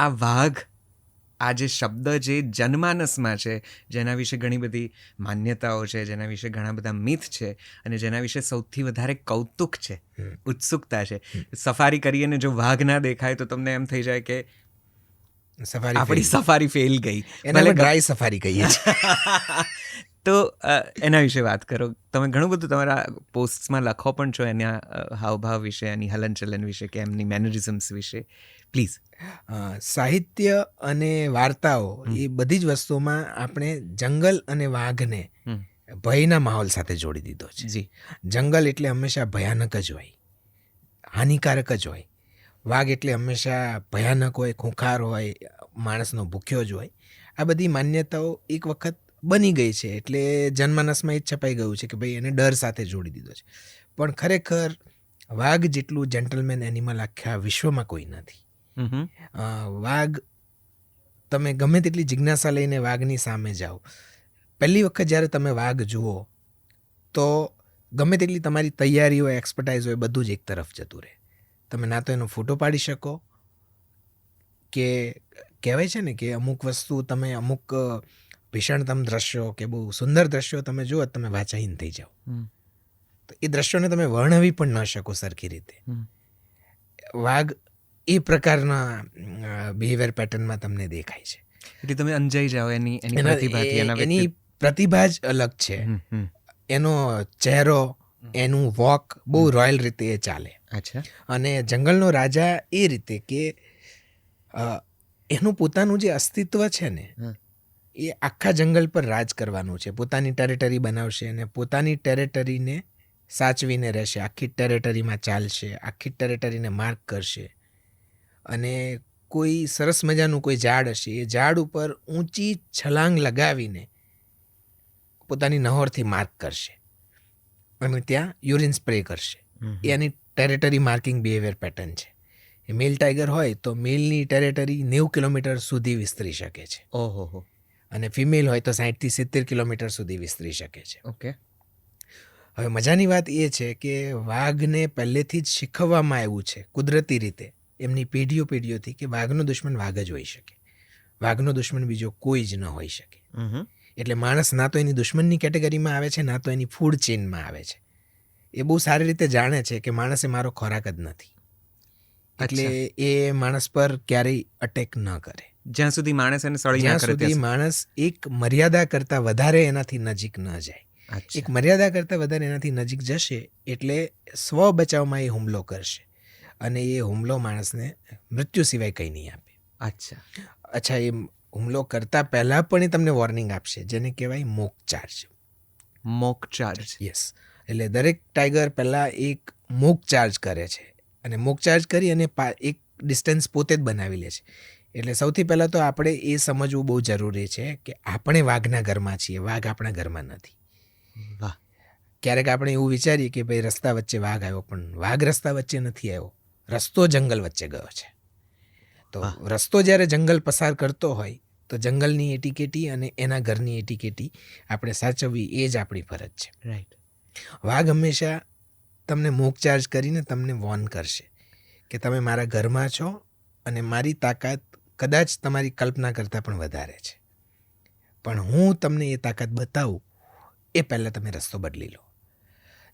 આ વાઘ, આ જે શબ્દ જે જનમાનસમાં છે, જેના વિશે ઘણી બધી માન્યતાઓ છે, જેના વિશે ઘણા બધા મિથ છે અને જેના વિશે સૌથી વધારે કૌતુક છે, ઉત્સુકતા છે. સફારી કરીને જો વાઘ ના દેખાય તો તમને એમ થઈ જાય કે આપણી સફારી ફેલ ગઈ. ભલે ડ્રાય સફારી કહીએ છીએ. તો એના વિશે વાત કરો. તમે ઘણું બધું તમારા પોસ્ટ્સમાં લખો પણ છો એના હાવભાવ વિશે, એની હલનચલન વિશે, કે એમની મેનરિઝમ્સ વિશે. પ્લીઝ. સાહિત્ય અને વાર્તાઓ એ બધી જ વસ્તુમાં આપણે જંગલ અને વાઘને ભયના માહોલ સાથે જોડી દીધો છે. જી. જંગલ એટલે હંમેશા ભયાનક જ હોય, હાનિકારક જ હોય. વાઘ એટલે હંમેશા ભયાનક હોય, ખૂંખાર હોય, માણસનો ભૂખ્યો જ હોય. આ બધી માન્યતાઓ એક વખત બની ગઈ છે એટલે જનમાનસમાં એ જ છપાઈ ગયું છે કે ભાઈ એને ડર સાથે જોડી દીધો છે. પણ ખરેખર વાઘ જેટલું જેન્ટલમેન એનિમલ આખા વિશ્વમાં કોઈ નથી. વાઘ, તમે ગમે તેટલી જિજ્ઞાસા લઈને વાઘની સામે જાઓ, પહેલી વખત જ્યારે તમે વાઘ જુઓ તો ગમે તેટલી તમારી તૈયારી હોય, એક્સપર્ટાઇઝ હોય, બધું જ એક તરફ જતું રહે. તમે ના તો એનો ફોટો પાડી શકો, કે કહેવાય છે ને કે અમુક વસ્તુ તમે અમુક ભીષણતમ દ્રશ્યો કે બહુ સુંદર દ્રશ્યો તમે જુઓ તમે વાચાહીન થઈ જાઓ. તો એ દ્રશ્યોને તમે વર્ણવી પણ ન શકો સરખી રીતે. વાઘ એ પ્રકારના બિહેવિયર પેટર્નમાં તમને દેખાય છે. એટલે તમે અંજાઈ જાઓ એની પ્રતિભા જ અલગ છે. એનો ચહેરો, એનું વોક બહુ રોયલ રીતે એ ચાલે. અચ્છા. અને જંગલનો રાજા એ રીતે કે એનું પોતાનું જે અસ્તિત્વ છે ને એ આખા જંગલ પર રાજ કરવાનું છે. પોતાની ટેરેટરી બનાવશે અને પોતાની ટેરેટરીને સાચવીને રહેશે. આખી ટેરેટરીમાં ચાલશે, આખી ટેરેટરીને માર્ક કરશે. અને કોઈ સરસ મજાનું કોઈ ઝાડ હશે, એ ઝાડ ઉપર ઊંચી છલાંગ લગાવીને પોતાની નહોરથી માર્ક કરશે અને ત્યાં યુરિન સ્પ્રે કરશે. એ એની ટેરેટરી માર્કિંગ બિહેવિયર પેટર્ન છે. એ મેલ ટાઈગર હોય તો મેલની ટેરેટરી 90 કિલોમીટર સુધી વિસ્તરી શકે છે. ઓહો. અને ફિમેલ હોય તો 60 થી 70 કિલોમીટર સુધી વિસ્તરી શકે છે. ઓકે. હવે મજાની વાત એ છે કે વાઘને પહેલેથી જ શીખવવામાં આવ્યું છે કુદરતી રીતે એમની પેઢીઓથી કે વાઘનો દુશ્મન વાઘ જ હોઈ શકે, વાઘનો દુશ્મન બીજો કોઈ જ ન હોઈ શકે. એટલે માણસ ના તો એની દુશ્મનની કેટેગરીમાં આવે છે, ના તો એની ફૂડ ચેઇનમાં આવે છે. એ બહુ સારી રીતે જાણે છે કે માણસ એ મારો ખોરાક જ નથી, એટલે એ માણસ પર ક્યારેય અટેક ન કરે જ્યાં સુધી માણસ એને સળી ના કરે, જ્યાં સુધી માણસ એક મર્યાદા કરતાં વધારે એનાથી નજીક ન જાય. એક મર્યાદા કરતાં વધારે એનાથી નજીક જશે એટલે સ્વ બચાવમાં એ હુમલો કરશે અને એ હુમલો માણસને મૃત્યુ સિવાય કંઈ નહીં આપે. અચ્છા, એ હુમલો કરતાં પહેલાં પણ એ તમને વોર્નિંગ આપશે, જેને કહેવાય mock charge. Mock charge? Yes. એટલે દરેક ટાઈગર પહેલાં એક મોક ચાર્જ કરે છે અને મોક ચાર્જ કરી અને એક ડિસ્ટન્સ પોતે જ બનાવી લે છે. એટલે સૌથી પહેલાં તો આપણે એ સમજવું બહુ જરૂરી છે કે આપણે વાઘના ઘરમાં છીએ, વાઘ આપણા ઘરમાં નથી. વાહ. ક્યારેક આપણે એવું વિચારીએ કે ભાઈ રસ્તા વચ્ચે વાઘ આવ્યો, પણ વાઘ રસ્તા વચ્ચે નથી આવ્યો, રસ્તો જંગલ વચ્ચે ગયો છે. તો રસ્તો જ્યારે જંગલ પસાર કરતો હોય તો જંગલની એટીકેટી અને એના ઘરની એટીકેટી આપણે સાચવવી એ જ આપણી ફરજ છે. રાઈટ. વાઘ હંમેશા તમને મોક ચાર્જ કરીને તમને વોર્ન કરશે કે તમે મારા ઘરમાં છો અને મારી તાકાત કદાચ તમારી કલ્પના કરતાં પણ વધારે છે, પણ હું તમને એ તાકાત બતાવું એ પહેલાં તમે રસ્તો બદલી લો.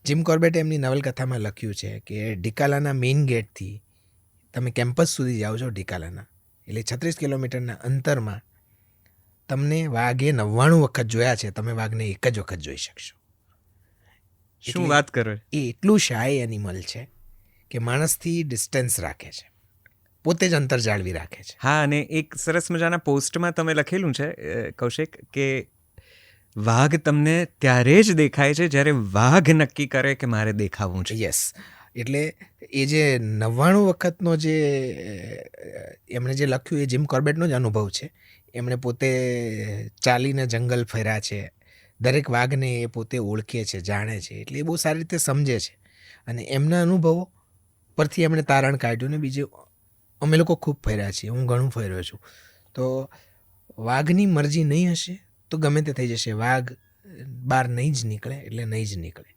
જીમ કોર્બેટે એમની નવલકથામાં લખ્યું છે કે ડિકાલાના મેઇન ગેટથી તમે કેમ્પસ સુધી જાઓ છો ડિકાલાના, એટલે 36 કિલોમીટરના અંતરમાં તમને વાઘે 99 વખત જોયા છે, તમે વાઘને એક જ વખત જોઈ શકશો. શું વાત કરો! એ એટલું શાય એનિમલ છે કે માણસથી ડિસ્ટન્સ રાખે છે, પોતે જ અંતર જાળવી રાખે છે. હા, અને એક સરસ મજાના પોસ્ટમાં તમે લખેલું છે કૌશિક કે વાઘ તમને ત્યારે જ દેખાય છે જ્યારે વાઘ નક્કી કરે કે મારે દેખાવું છે. યસ. એટલે એ જે 99 વખતનો જે એમણે જે લખ્યું એ જીમ કોર્બેટનો જ અનુભવ છે. એમણે પોતે ચાલીને જંગલ ફર્યા છે, દરેક વાઘને એ પોતે ઓળખે છે, જાણે છે, એટલે એ બહુ સારી રીતે સમજે છે અને એમના અનુભવો પરથી એમણે તારણ કાઢ્યું. ને બીજું અમે લોકો ખૂબ ફર્યા છીએ, હું ઘણું ફર્યો છું. તો વાઘની મરજી નહીં હશે તો ગમે તે થઈ જશે, વાઘ બહાર નહીં જ નીકળે એટલે નહીં જ નીકળે.